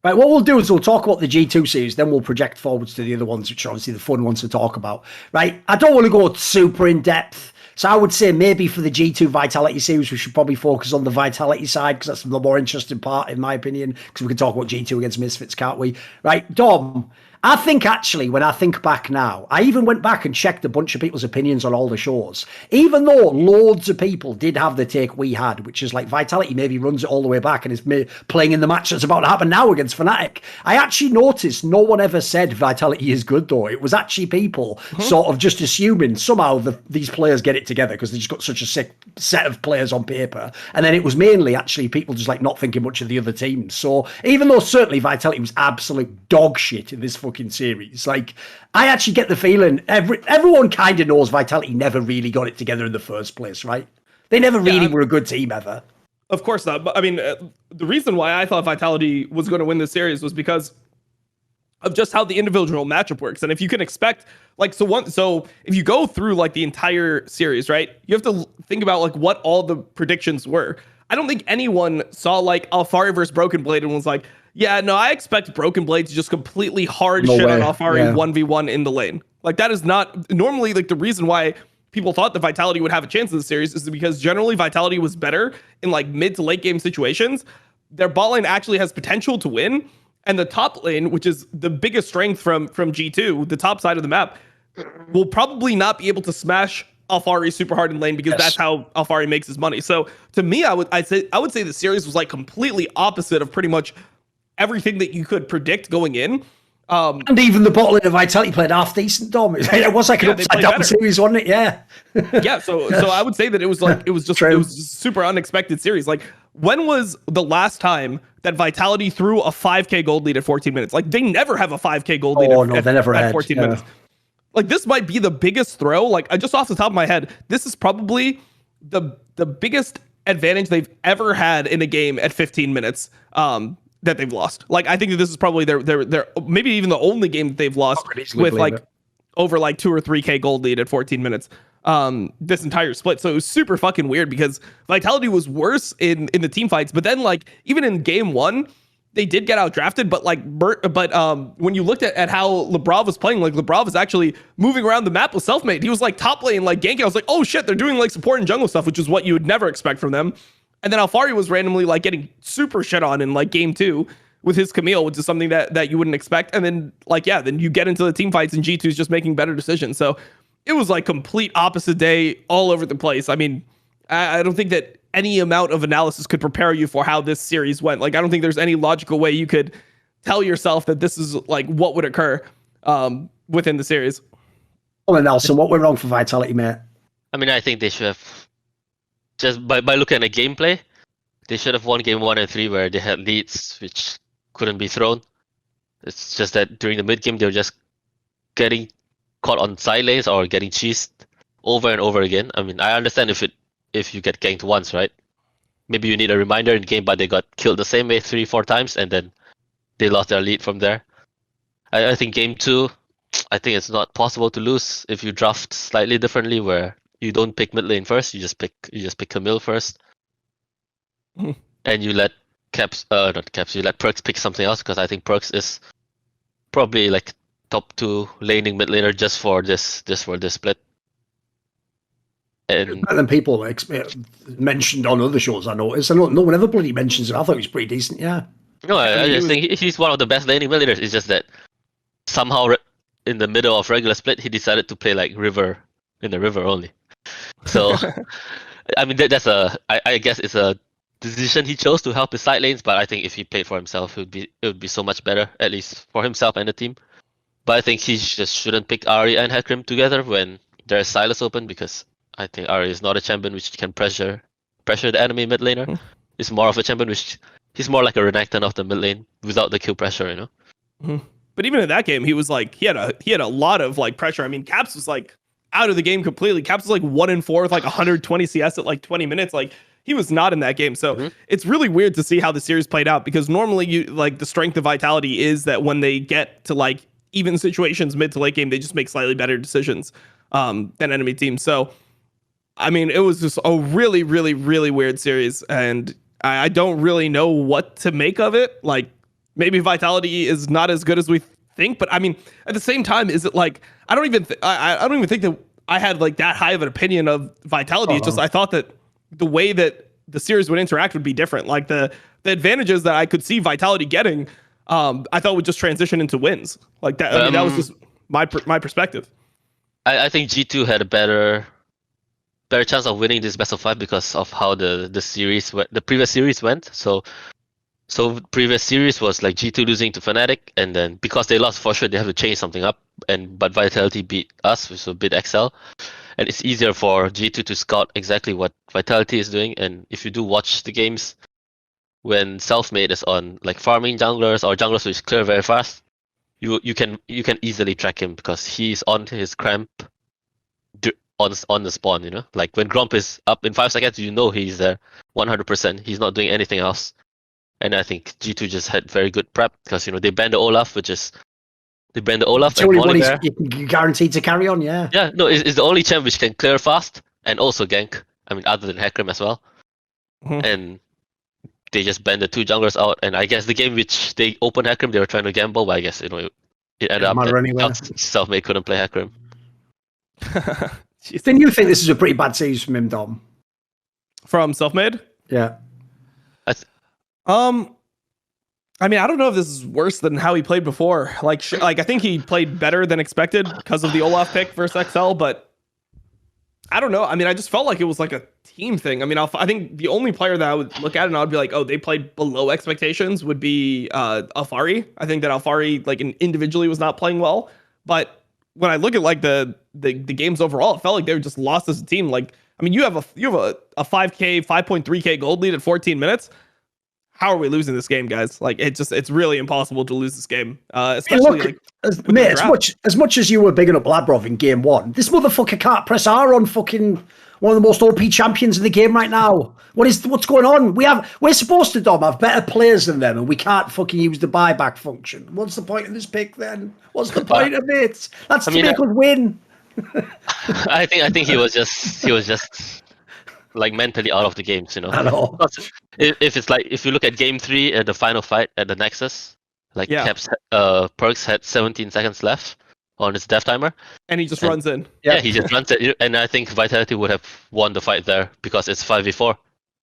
Right, what we'll do is we'll talk about the G2 series, then we'll project forwards to the other ones, which are obviously the fun ones to talk about. Right, I don't want to go super in depth, so I would say maybe for the G2 Vitality series, we should probably focus on the Vitality side, because that's the more interesting part, in my opinion, because we can talk about G2 against Misfits, can't we? Right, Dom, I think actually, when I think back now, I even went back and checked a bunch of people's opinions on all the shows. Even though loads of people did have the take we had, which is like Vitality maybe runs it all the way back and is playing in the match that's about to happen now against Fnatic. I actually noticed no one ever said Vitality is good, though. It was actually people sort of just assuming somehow these players get it together because they just got such a sick set of players on paper. And then it was mainly actually people just like not thinking much of the other teams. So even though certainly Vitality was absolute dog shit in this fucking series, like I actually get the feeling everyone kind of knows Vitality never really got it together in the first place, right? They never really were a good team ever. Of course not. But I mean, the reason why I thought Vitality was going to win this series was because of just how the individual matchup works. And if you can expect like, so if you go through like the entire series, right, you have to think about like what all the predictions were. I don't think anyone saw like Alphari versus Broken Blade and was like, yeah, no, I expect Broken Blade to just completely hard shit on Alphari 1v1 in the lane. Like that is not normally like the reason why people thought the Vitality would have a chance in the series is because generally Vitality was better in like mid to late game situations. Their bot lane actually has potential to win. And the top lane, which is the biggest strength from G2, the top side of the map, will probably not be able to smash Alphari super hard in lane because that's how Alphari makes his money. So to me, I would say the series was like completely opposite of pretty much everything that you could predict going in. And even the bottle of Vitality played half decent, Dom. It was like an upside down series, wasn't it? Yeah. Yeah. So I would say that it was just a super unexpected series. Like, when was the last time that Vitality threw a 5K gold lead at 14 minutes? Like, they never have a 5K gold lead at 14 minutes. Like, this might be the biggest throw. Like, just off the top of my head, this is probably the biggest advantage they've ever had in a game at 15 minutes. That they've lost. Like, I think that this is probably their maybe even the only game that they've lost with like over like 2 or 3K gold lead at 14 minutes. This entire split. So it was super fucking weird because Vitality was worse in the team fights, but then like even in game 1, they did get out drafted. But like when you looked at how Lebrov was playing, like Lebrov was actually moving around the map with selfmade. He was like top lane, like ganking. I was like, oh shit, they're doing like support and jungle stuff, which is what you would never expect from them. And then Alphari was randomly like getting super shit on in like game 2 with his Camille, which is something that you wouldn't expect. And then like, yeah, then you get into the team fights and G2 is just making better decisions. So it was like complete opposite day all over the place. I mean, I don't think that any amount of analysis could prepare you for how this series went. Like, I don't think there's any logical way you could tell yourself that this is like what would occur within the series. Well, Nelson, what went wrong for Vitality, mate? I mean, I think they should have, just by looking at the gameplay, they should have won game 1 and 3 where they had leads which couldn't be thrown. It's just that during the mid game they were just getting caught on side lanes or getting cheesed over and over again. I mean, I understand if you get ganked once, right? Maybe you need a reminder in game, but they got killed the same way 3-4 times and then they lost their lead from there. I think game 2, I think it's not possible to lose if you draft slightly differently, where you don't pick mid lane first, you just pick Camille first. And you let you let Perks pick something else, because I think Perks is probably like top 2 laning mid laner just for this split. And better than people mentioned on other shows, I noticed. No one ever bloody mentions it. I thought he was pretty decent, yeah. No, I just think he's one of the best laning mid laners. It's just that somehow in the middle of regular split, he decided to play like river in the river only. So, I mean, I guess it's a decision he chose to help his side lanes, but I think if he played for himself, it would be so much better, at least for himself and the team. But I think he just shouldn't pick Ahri and Hecarim together when there's Sylas open, because I think Ahri is not a champion which can pressure the enemy mid laner. He's more of a champion which he's more like a Renekton of the mid lane without the kill pressure, you know. But even in that game, he was like he had a lot of like pressure. I mean, Caps was like out of the game completely. Caps was like 1-4 with like 120 CS at like 20 minutes. Like, he was not in that game. So it's really weird to see how the series played out, because normally you like the strength of Vitality is that when they get to like even situations mid to late game, they just make slightly better decisions than enemy teams. So, I mean, it was just a really, really, really weird series, and I don't really know what to make of it. Like, maybe Vitality is not as good as we think. But I mean, at the same time, is it like I don't even think that I had like that high of an opinion of Vitality. It's just I thought that the way that the series would interact would be different. Like the advantages that I could see Vitality getting, I thought would just transition into wins. Like that. I mean, that was just my perspective. I think G2 had a better chance of winning this best of 5 because of how the previous series went. So previous series was like G2 losing to Fnatic, and then because they lost, for sure they have to change something up. But Vitality beat us, which was bit XL, and it's easier for G2 to scout exactly what Vitality is doing. And if you do watch the games when Selfmade is on like farming junglers or junglers which clear very fast, you can easily track him because he's on his cramp on the spawn. You know, like when Gromp is up in 5 seconds, you know he's there 100%. He's not doing anything else. And I think G2 just had very good prep because, you know, they banned the Olaf, they banned the Olaf. It's only one he's guaranteed to carry on, yeah. Yeah, no, it's the only champ which can clear fast and also gank. I mean, other than Hecarim as well. And they just banned the 2 junglers out. And I guess the game which they opened Hecarim, they were trying to gamble, but I guess, you know, it ended up that Selfmade couldn't play Hecarim. Then you think this is a pretty bad series from him, Dom? From Selfmade? Yeah. I mean, I don't know if this is worse than how he played before. Like I think he played better than expected because of the Olaf pick versus XL, but I don't know. I mean, I just felt like it was like a team thing. I mean, I think the only player that I would look at and I would be like, oh, they played below expectations would be Alphari. I think that Alphari, like individually, was not playing well, but when I look at like the games overall, it felt like they were just lost as a team. Like, I mean, you have a 5K, 5.3K gold lead at 14 minutes. How are we losing this game, guys? Like, it's really impossible to lose this game. Especially mate, as much as you were bigging up Labrov in game 1, this motherfucker can't press R on fucking one of the most OP champions in the game right now. What's going on? We're supposed to, Dom, have better players than them, and we can't fucking use the buyback function. What's the point of this pick then? What's the point of it? That's to make us win. I think he was just like mentally out of the games, you know. I know. If it's like if you look at game 3 at the final fight at the Nexus, like Perks had 17 seconds left on his death timer, and he just runs in. Yeah, he just runs it, and I think Vitality would have won the fight there because it's 5v4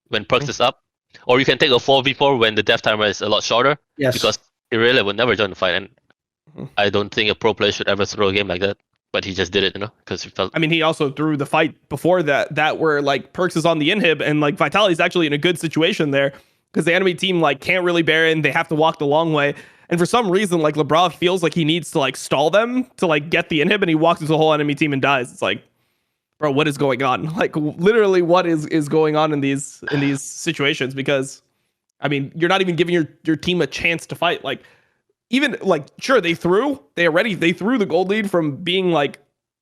when Perks is up, or you can take a 4v4 when the death timer is a lot shorter. Yes. Because Irelia would never join the fight, and I don't think a pro player should ever throw a game like that. But he just did it, you know, because he felt. I mean, he also threw the fight before that where like Perks is on the inhib and like Vitality's actually in a good situation there because the enemy team like can't really Baron. They have to walk the long way. And for some reason, like Labrov feels like he needs to like stall them to like get the inhib, and he walks into the whole enemy team and dies. It's like, bro, what is going on? Like literally what is going on in these situations? Because I mean, you're not even giving your team a chance to fight. Like, even like, sure, they threw the gold lead from being like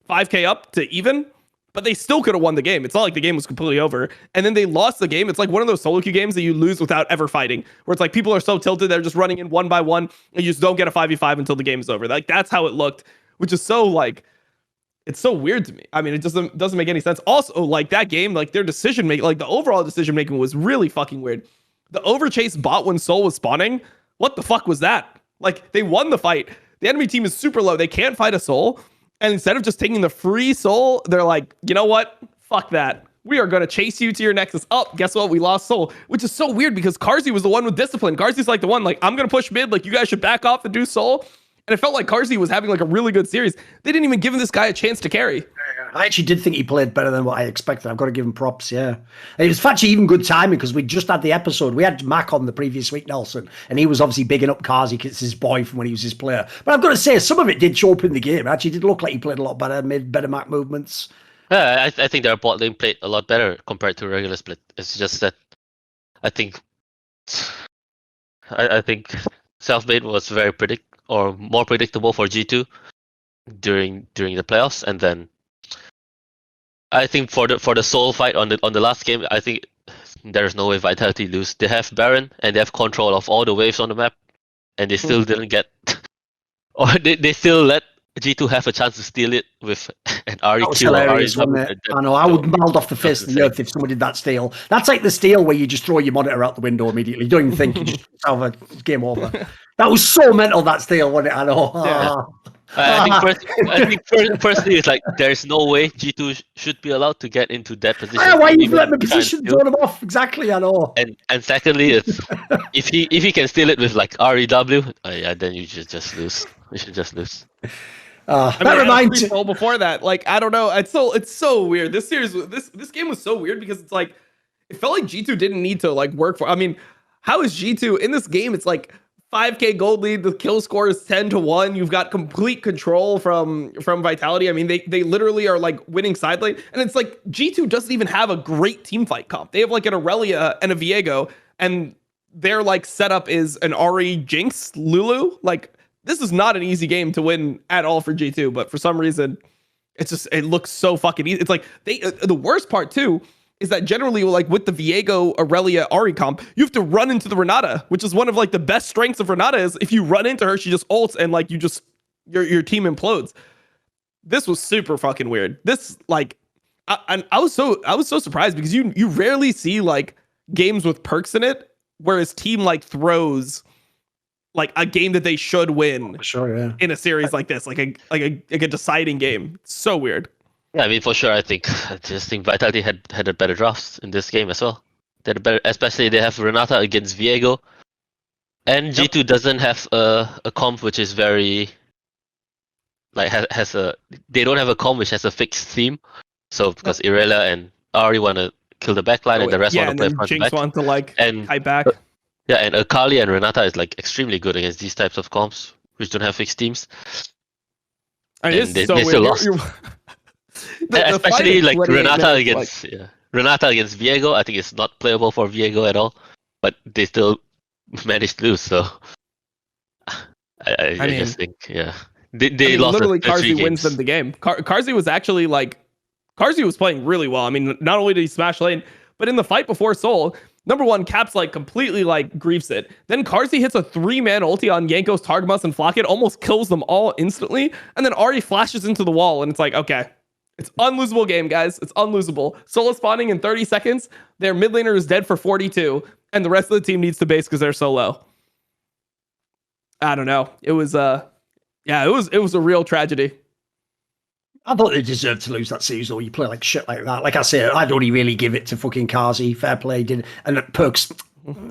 5K up to even, but they still could have won the game. It's not like the game was completely over. And then they lost the game. It's like one of those solo queue games that you lose without ever fighting, where it's like people are so tilted, they're just running in one by one, and you just don't get a 5v5 until the game is over. Like, that's how it looked, which is so like, it's so weird to me. I mean, it doesn't make any sense. Also, like that game, like their decision making, like the overall decision making was really fucking weird. The overchase bot when Soul was spawning, what the fuck was that? Like, they won the fight. The enemy team is super low. They can't fight a soul. And instead of just taking the free soul, they're like, you know what? Fuck that. We are going to chase you to your nexus. Oh, guess what? We lost soul, which is so weird because Carzzy was the one with discipline. Carzzy's like the one, like, I'm going to push mid. Like, you guys should back off and do soul. And it felt like Carzzy was having like a really good series. They didn't even give this guy a chance to carry. I actually did think he played better than what I expected. I've got to give him props, yeah. And it was actually even good timing because we just had the episode. We had Mac on the previous week, Nelson, and he was obviously bigging up Carzzy because it's his boy from when he was his player. But I've got to say, some of it did show up in the game. It actually did look like he played a lot better, made better Mac movements. Yeah, I think their bot lane played a lot better compared to regular split. It's just that I think Selfmade was very more predictable for G2 during the playoffs, and then I think for the soul fight on the last game, I think there's no way Vitality lose. They have Baron and they have control of all the waves on the map, and they still didn't get, or they still let G2 have a chance to steal it with an RE That was kill or hilarious, RE wasn't it? I know. I would melt off the face of the earth if someone did that steal. That's like the steal where you just throw your monitor out the window immediately. You don't even think. You just have a game over. That was so mental, that steal, wasn't it? I know. Yeah. I think personally, it's like there's no way G2 should be allowed to get into that position. Why are you letting the position throw them off? Exactly, I know. And secondly, it's if he can steal it with like REW, then you should just lose. You should just lose. That reminds me. Before that, like I don't know, it's so weird. This series, this game was so weird because it's like it felt like G2 didn't need to like work for. I mean, how is G2 in this game? It's like 5k gold lead. The kill score is 10-1. You've got complete control from Vitality. I mean, they literally are like winning side lane, and it's like G2 doesn't even have a great team fight comp. They have like an Aurelia and a Viego, and their like setup is an Ahri Jinx Lulu. Like this is not an easy game to win at all for G2, but for some reason, it looks so fucking easy. It's like the worst part too is that generally, like with the Viego, Aurelia, Ahri comp, you have to run into the Renata, which is one of like the best strengths of Renata. Is if you run into her, she just ults and like your team implodes. This was super fucking weird. This like, I was so surprised because you rarely see like games with perks in it, where his team like throws like a game that they should win. Sure, yeah. In a series like this, like a deciding game. It's so weird. Yeah, I mean, for sure, I just think Vitality had a better draft in this game as well. They had a better, especially they have Renata against Viego, and G2 doesn't have a comp which is very like they don't have a comp which has a fixed theme. So because Irelia and Ahri want to kill the backline and the rest want to play front Jinx back. want to like kite back. Yeah, and Akali and Renata is like extremely good against these types of comps which don't have fixed teams. I mean, they still lost. Especially like Renata against Viego, I think it's not playable for Viego at all, but they still managed to lose. So I just think they lost. Literally, Carzzy wins them the game. Carzzy was actually like Carzzy was playing really well. I mean, not only did he smash lane, but in the fight before Soul, number one, Caps like completely like griefs it. Then Carzzy hits a 3-man ulti on Jankos, Targamas, and Flocket, almost kills them all instantly, and then Ahri flashes into the wall, and it's like, okay. It's unlosable game, guys. It's unlosable. Solo spawning in 30 seconds. Their mid laner is dead for 42, and the rest of the team needs to base because they're so low. I don't know. It was it was a real tragedy. I thought they deserved to lose that series, though. You play like shit like that. Like I say, I'd only really give it to fucking Carzzy. Fair play, did and Perks.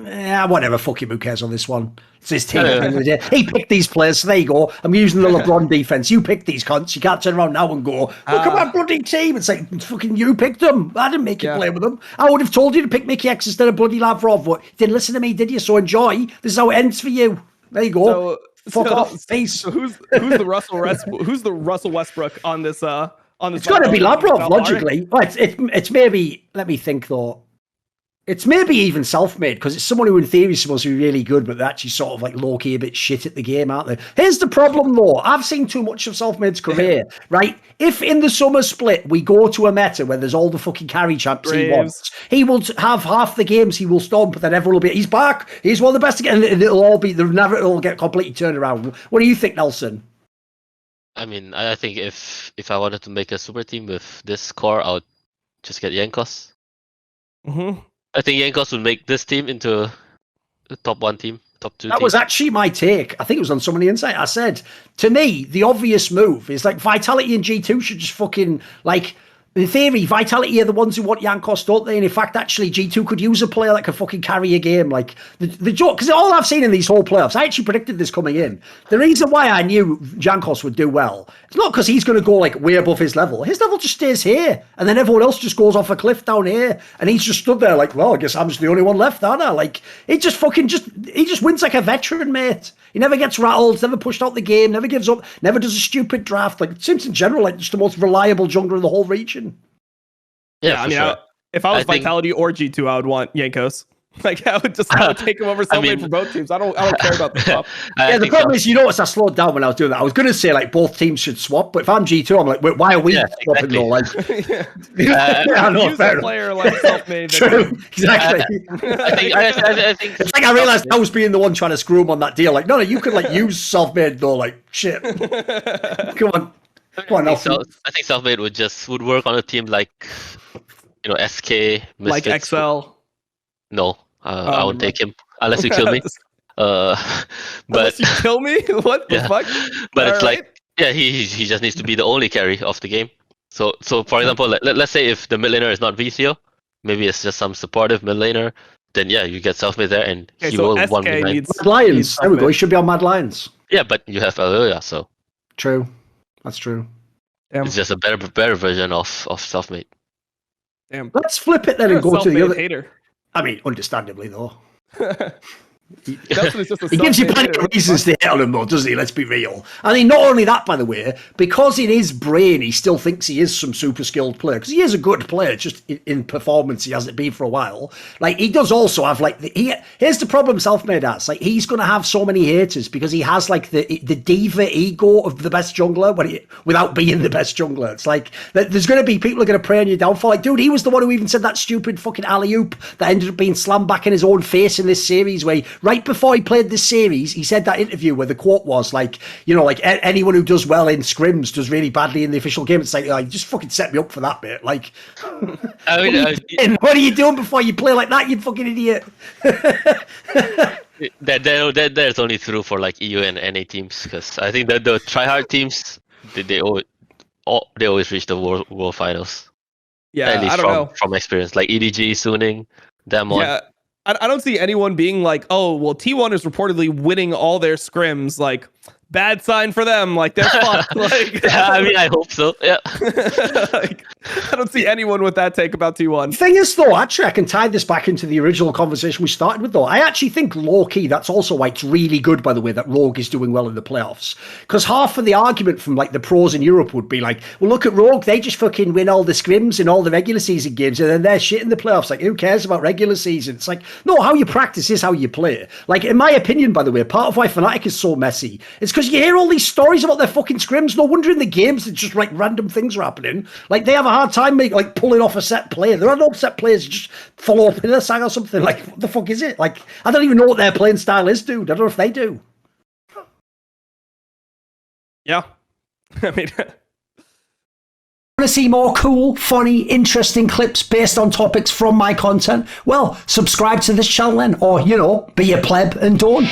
Yeah, whatever. Fuck him. Who cares on this one? It's his team. At the end of the day. He picked these players. So there you go. I'm using the LeBron defense. You picked these cunts. You can't turn around now and go, look at my bloody team. It's like, fucking you picked them. I didn't make you play with them. I would have told you to pick Mickey X instead of bloody Lavrov, but you didn't listen to me, did you? So enjoy. This is how it ends for you. There you go. Fuck off, face. So who's the Russell Westbrook on this? It's got to be Lavrov, logically. Well, it's maybe. Let me think though. It's maybe even self-made because it's someone who in theory is supposed to be really good, but they're actually sort of like low-key a bit shit at the game, aren't they? Here's the problem though. I've seen too much of self-made's career, right? If in the summer split we go to a meta where there's all the fucking carry champs he wants, he will have half the games he will stomp, but then everyone will be, he's back, he's one of the best again, and it'll all be, it'll get completely turned around. What do you think, Nelson? I mean, I think if I wanted to make a super team with this core, I would just get Jankos. Mm-hmm. I think Jankos would make this team into a top 1 team, top 2 That was actually my take. I think it was on Someone the Insight. I said, to me, the obvious move is like Vitality and G2 should just fucking, like, in theory, Vitality are the ones who want Jankos, don't they? And in fact, actually, G2 could use a player that could fucking carry a game. Like, the joke, because all I've seen in these whole playoffs, I actually predicted this coming in. The reason why I knew Jankos would do well, it's not because he's going to go, like, way above his level. His level just stays here. And then everyone else just goes off a cliff down here. And he's just stood there like, well, I guess I'm just the only one left, aren't I? Like, he just wins like a veteran, mate. He never gets rattled, never pushed out the game, never gives up, never does a stupid draft. Like, it seems in general like just the most reliable jungler in the whole region. Yeah, I mean, sure. If I was Vitality or G2, I would want Jankos. Like I would take him over self-made for both teams. I don't care about the swap. Yeah, the problem is, you notice I slowed down when I was doing that. I was going to say like both teams should swap, but if I'm G2, I'm like, wait, why are we swapping though? Like, I know, use a player like self-made. True, exactly. I think it's like I realized I was being the one trying to screw him on that deal. Like, no, you could like use self-made though. Like, shit. Come on. I think self-made would work on a team like, SK, Misfits. Like XL. No, I won't take him unless you kill me. Unless you kill me? What the fuck? But it's like, he just needs to be the only carry of the game. So for example, let's say if the mid laner is not Vizio, maybe it's just some supportive mid laner, then you get self-made there and he will 1v9. Mad Lions. There we go. He should be on Mad Lions. Yeah, but you have Aluya, so. True. That's true. Damn. It's just a better version of self-made. Damn. Let's flip it then and go to the other. Hater. I mean, understandably though. He gives you plenty of reasons to hate on him, though, doesn't he? Let's be real. I mean, not only that, by the way, because in his brain he still thinks he is some super skilled player, because he is a good player, just in performance he hasn't been for a while. Like, he does also have, like, here's the problem Selfmade has. Like, he's going to have so many haters because he has, like, the diva ego of the best jungler without being the best jungler. It's like, there's going to be people who are going to pray on your downfall. Like, dude, he was the one who even said that stupid fucking alley-oop that ended up being slammed back in his own face in this series where right before he played this series, he said that interview where the quote was like, like anyone who does well in scrims does really badly in the official game. It's like, you just fucking set me up for that bit. Like, I mean, what are you doing before you play like that, you fucking idiot? That's only true for like EU and NA teams, because I think that the tryhard teams they always reach the world finals. Yeah, at least I don't know from experience, like EDG, Suning, Damon. Yeah. I don't see anyone being like, oh, well, T1 is reportedly winning all their scrims. Like, bad sign for them. Like, they're fucked. Like, I mean, I hope so. Yeah. Like, I don't see anyone with that take about T1. The thing is, though, actually, I can tie this back into the original conversation we started with, though. I actually think low-key, that's also why it's really good, by the way, that Rogue is doing well in the playoffs. Because half of the argument from, like, the pros in Europe would be like, well, look at Rogue. They just fucking win all the scrims in all the regular season games, and then they're shit in the playoffs. Like, who cares about regular season? It's like, no, how you practice is how you play. Like, in my opinion, by the way, part of why Fnatic is so messy is because you hear all these stories about their fucking scrims. No wonder in the games it's just like random things are happening. Like, they have a hard time pulling off a set play. There are no set players who just follow up in a sang or something. Like, what the fuck is it? Like, I don't even know what their playing style is, dude. I don't know if they do. Yeah. I mean, want to see more cool, funny, interesting clips based on topics from my content? Well, subscribe to this channel then, or, be a pleb and don't.